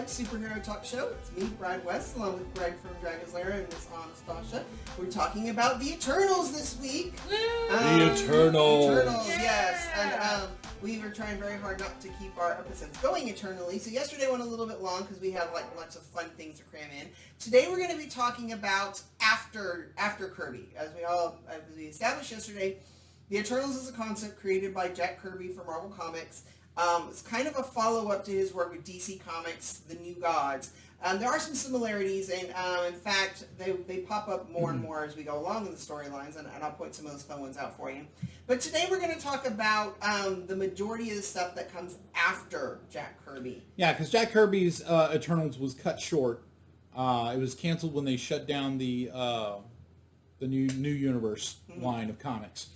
Superhero Talk Show. It's me, Brad West, along with Greg from Dragon's Lair and Miss Anastasia. We're talking about the Eternals this week. The Eternals. Yes. And we were trying very hard not to keep our episodes going eternally. So yesterday went a little bit long because we had like lots of fun things to cram in. Today we're going to be talking about after Kirby. As we established yesterday, the Eternals is a concept created by Jack Kirby for Marvel Comics. It's kind of a follow-up to his work with DC Comics, The New Gods. There are some similarities, and in fact, they pop up more and more as we go along in the storylines, and I'll point some of those fun ones out for you. But today we're going to talk about the majority of the stuff that comes after Jack Kirby. Yeah, because Jack Kirby's Eternals was cut short. It was canceled when they shut down the new universe line of comics.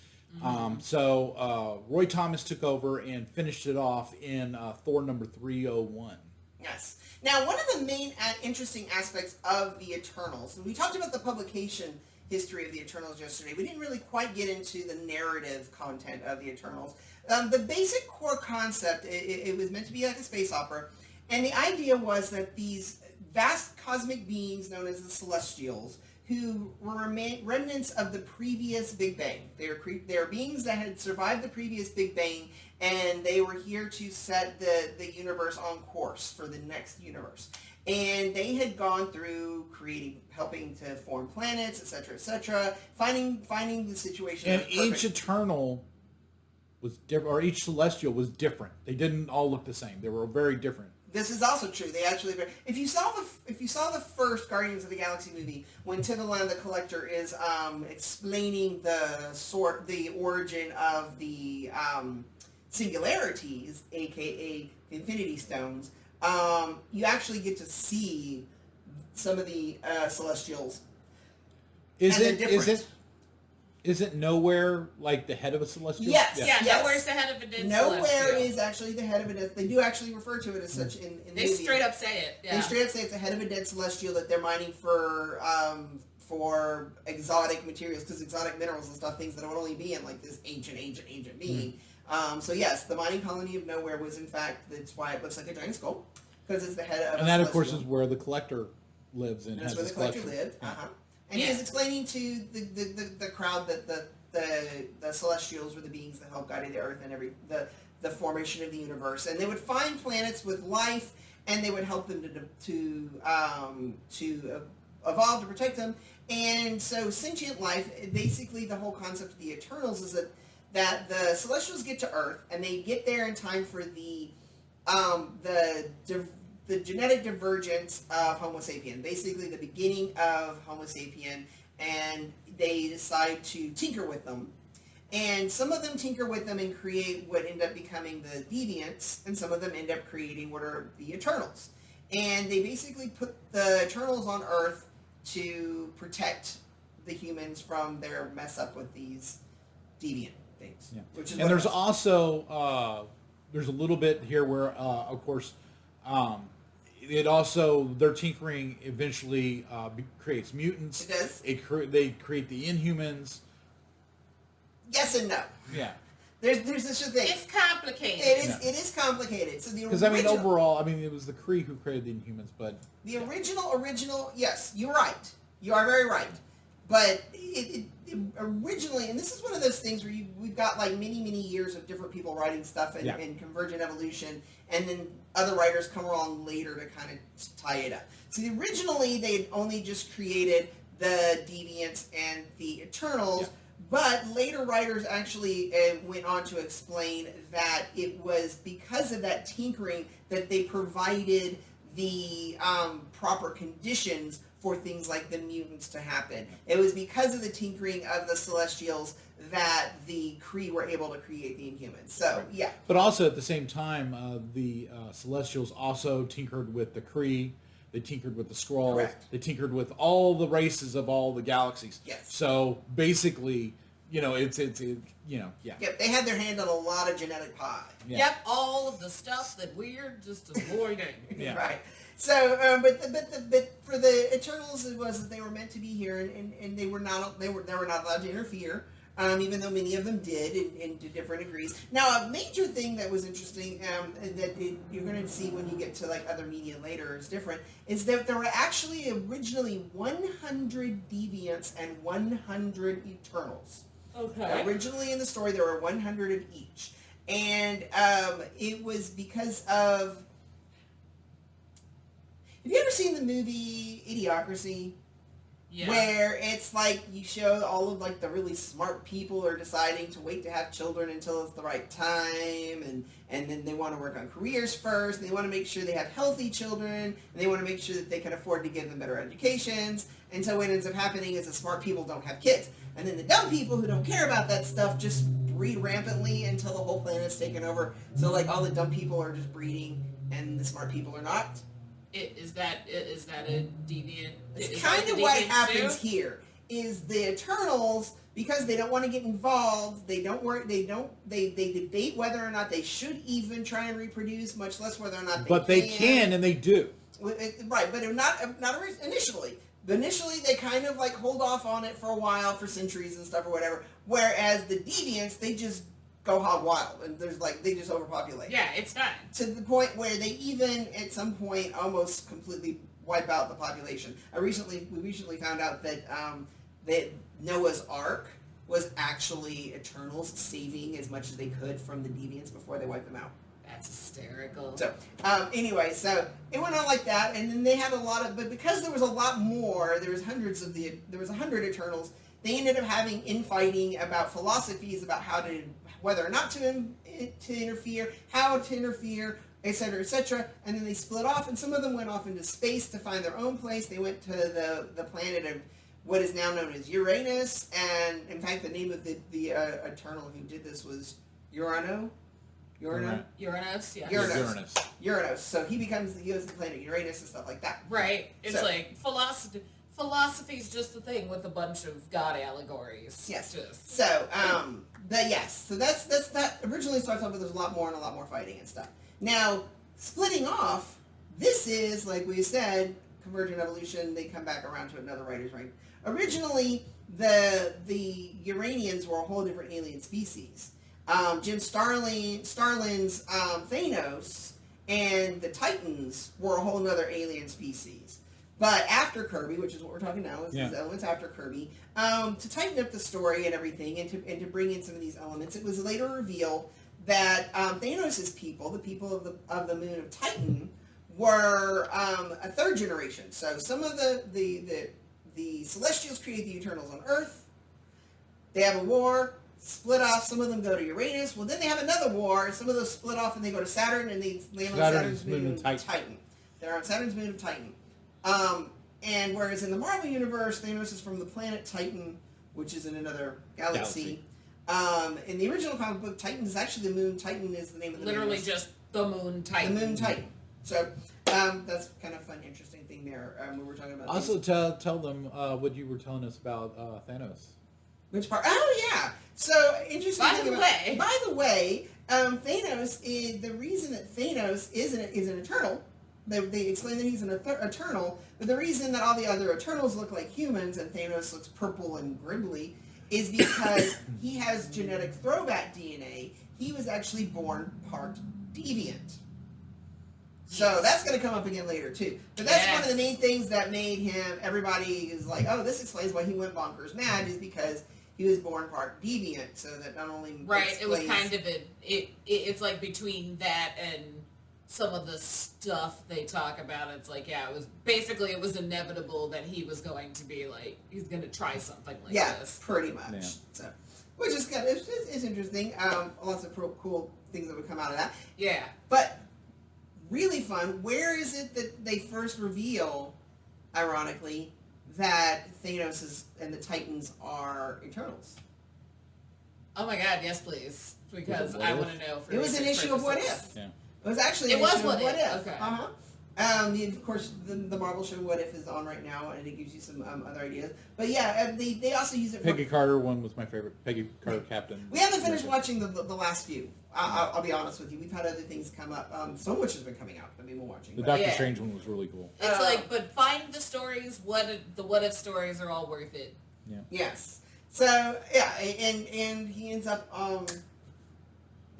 So Roy Thomas took over and finished it off in Thor number 301. Yes. Now, one of the main interesting aspects of the Eternals, and we talked about the publication history of the Eternals yesterday. We didn't really quite get into the narrative content of the Eternals. The basic core concept, it was meant to be like a space opera, and the idea was that these vast cosmic beings known as the Celestials, who were remnants of the previous Big Bang. They are beings that had survived the previous Big Bang, and they were here to set the universe on course for the next universe. And they had gone through helping to form planets, etc., finding the situation. And each Eternal was different, or each Celestial was different. They didn't all look the same. They were very different. This is also true. They actually, if you saw the first Guardians of the Galaxy movie, when Tivalan the Collector is explaining the origin of the singularities, aka Infinity Stones, you actually get to see some of the Celestials. Is it Nowhere like the head of a Celestial? Yes. Yeah, Nowhere's the head of a dead Nowhere Celestial. is actually the head of a dead. They do actually refer to it as such in the They movie. straight up say it. Yeah. They straight up say it's the head of a dead Celestial that they're mining for exotic materials, because exotic minerals and stuff, things that would only be in like this ancient being. So yes, the mining colony of Nowhere was in fact, that's why it looks like a giant skull, because it's the head of. And that, of course, is where the Collector lives and that's has where his the Collector collection. lived. And he was explaining to the crowd that the Celestials were the beings that helped guide the Earth and the formation of the universe, and they would find planets with life, and they would help them to evolve, to protect them. And so sentient life, basically the whole concept of the Eternals is that the Celestials get to Earth, and they get there in time for the genetic divergence of Homo sapien, basically the beginning of Homo sapien, and they decide to tinker with them. And some of them tinker with them and create what end up becoming the Deviants, and some of them end up creating what are the Eternals. And they basically put the Eternals on Earth to protect the humans from their mess up with these deviant things. Yeah. Which is and there's also, there's a little bit here where, of course, their tinkering eventually creates mutants. It does. They create the Inhumans. Yes and no. Yeah. There's such a thing. It's complicated. It is complicated. So because overall, it was the Kree who created the Inhumans, but the original. Yes, you're right. You are very right. But it originally, and this is one of those things where we've got like many years of different people writing stuff and Convergent Evolution, and then other writers come along later to kind of tie it up. So originally they had only just created the Deviants and the Eternals. Yeah. But later writers actually went on to explain that it was because of that tinkering that they provided the proper conditions for things like the mutants to happen. It was because of the tinkering of the Celestials that the Kree were able to create the Inhumans. So, yeah. But also at the same time, the Celestials also tinkered with the Kree They tinkered with the Skrulls. Correct. They tinkered with all the races of all the galaxies. Yes. So basically, it's yeah. Yep, they had their hand on a lot of genetic pie. Yeah. Yep, all of the stuff that we're just avoiding. Yeah. Right. So, but for the Eternals, it was that they were meant to be here, and they were not allowed to interfere. Even though many of them did, and to different degrees. Now, a major thing that was interesting, you're going to see when you get to like other media later is different, is that there were actually originally 100 deviants and 100 Eternals. Okay. Originally in the story, there were 100 of each, and it was because of. Have you ever seen the movie Idiocracy? Yeah. Where it's like you show all of like the really smart people are deciding to wait to have children until it's the right time, and then they want to work on careers first, and they want to make sure they have healthy children, and they want to make sure that they can afford to give them better educations, and so what ends up happening is the smart people don't have kids, and then the dumb people who don't care about that stuff just breed rampantly until the whole planet's taken over, so like all the dumb people are just breeding, and the smart people are not. Is that a deviant? It's kind of what happens here. Is the Eternals, because they don't want to get involved, they don't work. They debate whether or not they should even try and reproduce, much less whether or not they. But they can, and they do. Right, but not initially. Initially, they kind of like hold off on it for a while, for centuries and stuff or whatever. Whereas the deviants, they just go hog wild, and there's like they just overpopulate. Yeah, it's fine. To the point where they even at some point almost completely wipe out the population. We recently found out that that Noah's Ark was actually Eternals saving as much as they could from the deviants before they wiped them out. That's hysterical. So anyway, so it went on like that, and then they had a lot of, but because there was a lot more, there was 100 Eternals. They ended up having infighting about philosophies about whether or not to interfere, how to interfere, etc., and then they split off, and some of them went off into space to find their own place. They went to the planet of what is now known as Uranus, and in fact, the name of the Eternal who did this was Uranus, yeah. Uranus. So he goes to the planet Uranus and stuff like that. Right. It's like philosophy's just a thing with a bunch of god allegories. Yes. Just. So, So that's that originally starts off with there's a lot more and a lot more fighting and stuff. Now, splitting off, this is, like we said, convergent evolution, they come back around to another writer's right. Originally, the Uranians were a whole different alien species. Jim Starlin's Thanos and the Titans were a whole other alien species. But after Kirby, which is what we're talking now, is these elements after Kirby, to tighten up the story and everything, and to bring in some of these elements, it was later revealed that Thanos' people, the people of the moon of Titan, were a third generation. So some of the Celestials create the Eternals on Earth. They have a war, split off. Some of them go to Uranus. Well, then they have another war. Some of those split off and they go to Saturn, and they land on Saturn's moon of Titan. They're on Saturn's moon of Titan. And whereas in the Marvel Universe, Thanos is from the planet Titan, which is in another galaxy. In the original comic book, Titan is actually the moon. Titan is the name of the literally moon. just the moon Titan. The moon Titan. So that's kind of fun, interesting thing there. When we're talking about also tell them what you were telling us about Thanos. Which part? Oh yeah. So interesting. By the way, Thanos is the reason that Thanos is an Eternal. They explain that he's an Eternal, but the reason that all the other Eternals look like humans and Thanos looks purple and gribbly is because he has genetic throwback DNA. He was actually born part deviant. So that's going to come up again later too. But that's one of the main things that made him, everybody is like, oh, this explains why he went bonkers mad, is because he was born part deviant. So that not only it was kind of it's like between that and some of the stuff they talk about, it's like, it was inevitable that he was going to be like, he's going to try something like this. Pretty much. Yeah. So, which is kind of, it's interesting. Lots of cool things that would come out of that. Yeah. But really fun, where is it that they first reveal, ironically, that Thanos and the Titans are Eternals? Oh my god, yes please. Because I want to know. It was an issue of What If. Yeah. It was actually an issue of What If. Okay. Of course, the Marvel show What If is on right now, and it gives you some other ideas. But yeah, they also use it for... Peggy Carter one was my favorite. Peggy Carter Captain. We haven't finished watching the last few. I'll be honest with you. We've had other things come up. So much has been coming out that we've been watching. The Doctor Strange one was really cool. It's like, but find the stories. The What If stories are all worth it. Yeah. Yes. So yeah, and he ends up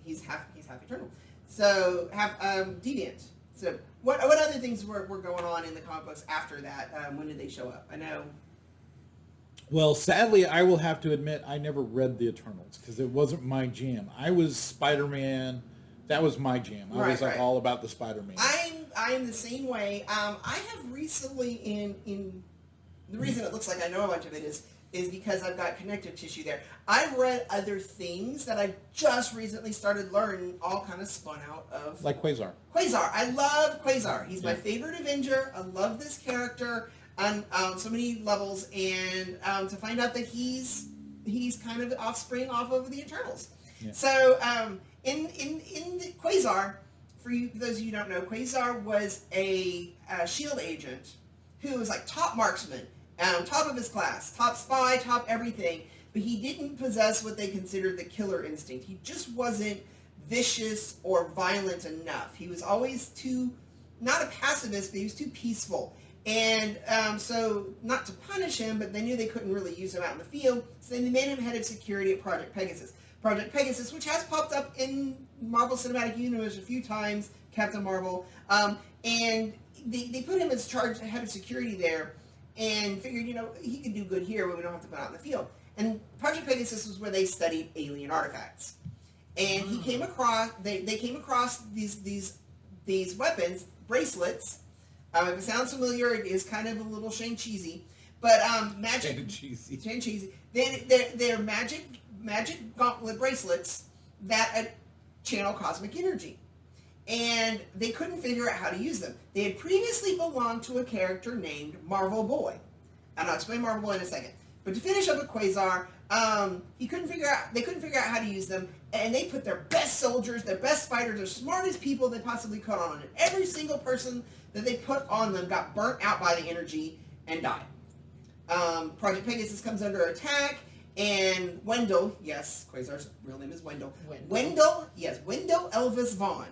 he's half eternal. So half deviant. So what other things were going on in the comic books after that? When did they show up? I know. Well, sadly, I will have to admit I never read the Eternals because it wasn't my jam. I was Spider-Man. That was my jam. I was all about the Spider-Man. I'm the same way. I have recently in the reason it looks like I know a bunch of it is because I've got connective tissue there. I've read other things that I just recently started learning, all kind of spun out of... Like Quasar. Quasar. I love Quasar. He's my favorite Avenger. I love this character on so many levels, and to find out that he's kind of offspring off of the Eternals. Yeah. So in the Quasar, for those of you who don't know, Quasar was a S.H.I.E.L.D. agent who was like top marksman, top of his class, top spy, top everything, but he didn't possess what they considered the killer instinct. He just wasn't vicious or violent enough. He was always not a pacifist, but he was too peaceful. And so, not to punish him, but they knew they couldn't really use him out in the field, so they made him head of security at Project Pegasus. Project Pegasus, which has popped up in Marvel Cinematic Universe a few times, Captain Marvel, and they put him as head of security there, and figured, he could do good here, but we don't have to put out in the field. And Project Pegasus was where they studied alien artifacts. And he came across, they came across these weapons, bracelets. If it sounds familiar, it is kind of a little Shane cheesy, but magic. Shane cheesy. They're magic gauntlet bracelets that channel cosmic energy, and they couldn't figure out how to use them. They had previously belonged to a character named Marvel Boy, and I'll explain Marvel Boy in a second. But to finish up with Quasar, they couldn't figure out how to use them, and they put their best soldiers, their best fighters, their smartest people they possibly could on it. Every single person that they put on them got burnt out by the energy and died. Project Pegasus comes under attack, and Wendell, yes, Quasar's real name is Wendell. Wendell Elvis Vaughn.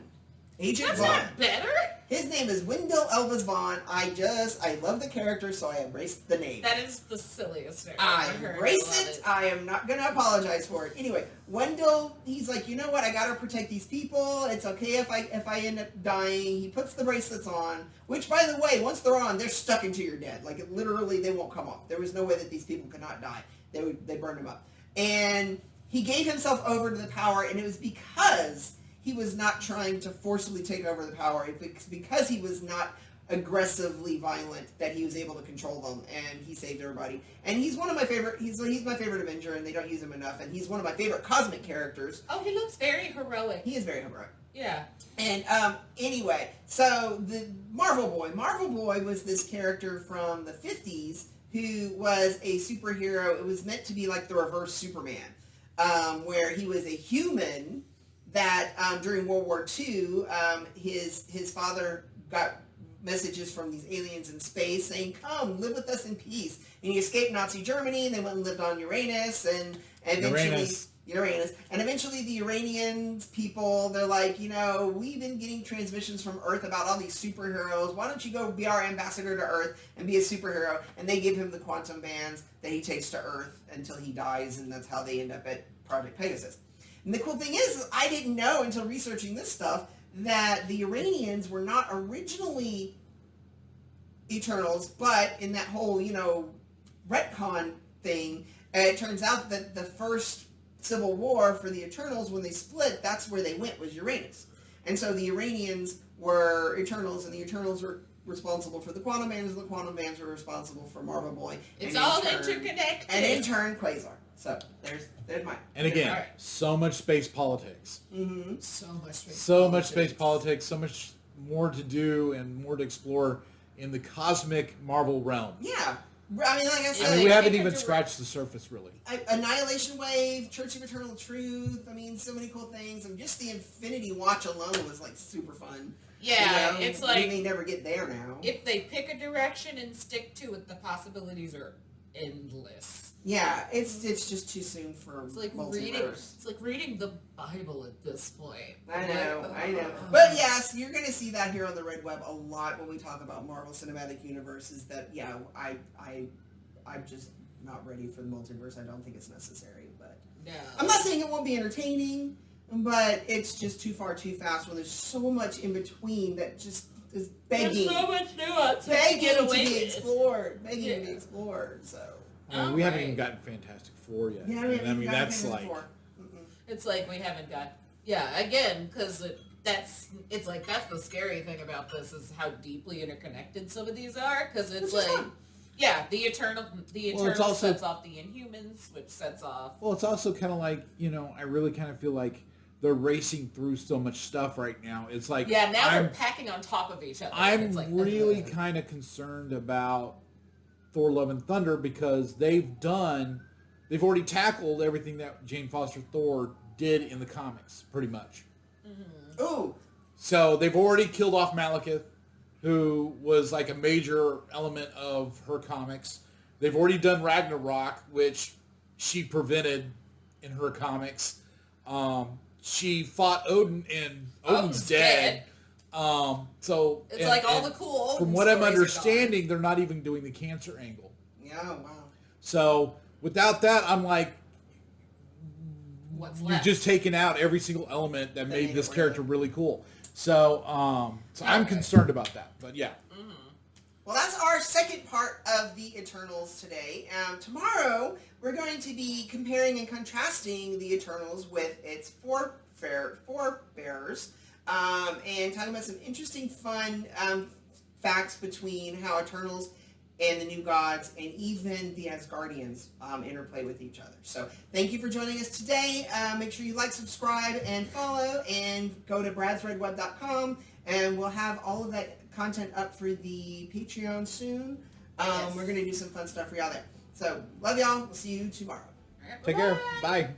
Agent That's Vaughn. not better. His name is Wendell Elvis Vaughn. I love the character, so I embraced the name. That is the silliest name I I've ever heard. embrace it. I am not going to apologize for it. Anyway, Wendell, he's like, you know what? I got to protect these people. It's okay if I end up dying. He puts the bracelets on, which, by the way, once they're on, they're stuck until you're dead. Like, literally, they won't come off. There was no way that these people could not die. They burned him up. And he gave himself over to the power, and it was because he was not trying to forcibly take over the power. It's because he was not aggressively violent that he was able to control them, and he saved everybody. And he's one of my favorite. He's my favorite Avenger, and they don't use him enough. And he's one of my favorite cosmic characters. Oh, he looks very heroic. He is very heroic. Yeah. And anyway, so the Marvel Boy was this character from the 50s who was a superhero. It was meant to be like the reverse Superman, where he was a human that during World War II, his father got messages from these aliens in space saying, come, live with us in peace. And he escaped Nazi Germany, and they went and lived on Uranus, and eventually... Uranus. And eventually the Uranians people, they're like, we've been getting transmissions from Earth about all these superheroes. Why don't you go be our ambassador to Earth and be a superhero? And they give him the quantum bands that he takes to Earth until he dies, and that's how they end up at Project Pegasus. And the cool thing is I didn't know until researching this stuff that the Uranians were not originally Eternals, but in that whole, retcon thing, it turns out that the first Civil War for the Eternals, when they split, that's where they went, was Uranus. And so the Uranians were Eternals, and the Eternals were responsible for the quantum bands, and the quantum bands were responsible for Marvel Boy. It's all interconnected. And in turn, Quasar. So there's mine. And again, so much space politics. Mm-hmm. So much space politics, so much more to do and more to explore in the cosmic Marvel realm. Yeah. I mean, like I said... we haven't even scratched the surface, really. Annihilation Wave, Church of Eternal Truth, so many cool things. And just the Infinity Watch alone was, super fun. Yeah, you know? it's like we may never get there now. if they pick a direction and stick to it, the possibilities are endless. Yeah, it's just too soon for It's like multiverse. reading the Bible at this point. I know. But yes, you're going to see that here on the Red Web a lot when we talk about Marvel Cinematic Universes. That I'm just not ready for the multiverse. I don't think it's necessary. But No. I'm not saying it won't be entertaining, but it's just too far too fast. When there's so much in between that just is begging, There's so much nuance begging get to away be with. explored, begging to be explored. So We haven't even gotten Fantastic Four yet. yeah, And I mean, that's like... It's like we haven't got, again, because that's the scary thing about this is how deeply interconnected some of these are, because it's like, the Eternal also, sets off the Inhumans, which sets off. Well, it's also kind of like, I really kind of feel like they're racing through so much stuff right now. It's like... Yeah, now they're packing on top of each other. I'm it's like, really kind of concerned about Thor Love and Thunder because they've already tackled everything that Jane Foster Thor did in the comics, pretty much. Mm-hmm. Ooh. So they've already killed off Malekith, who was like a major element of her comics. They've already done Ragnarok, which she prevented in her comics. She fought Odin, and Odin's dead. So it's like all the cool Odin from what I'm stories are understanding, they're not even doing the cancer angle. Yeah, wow. So without that, I'm like, What's you're left? just taking out every single element that made this character really cool. So, I'm concerned about that. But yeah. Mm-hmm. Well, that's our second part of the Eternals today. Tomorrow, we're going to be comparing and contrasting the Eternals with its forebearers, and talking about some interesting, fun facts between how Eternals and the New Gods and even the Asgardians interplay with each other. So thank you for joining us today. Make sure you like, subscribe, and follow, and go to bradsredweb.com, and we'll have all of that content up for the Patreon soon. We're going to do some fun stuff for y'all there. So love y'all. We'll see you tomorrow. Take care. Bye.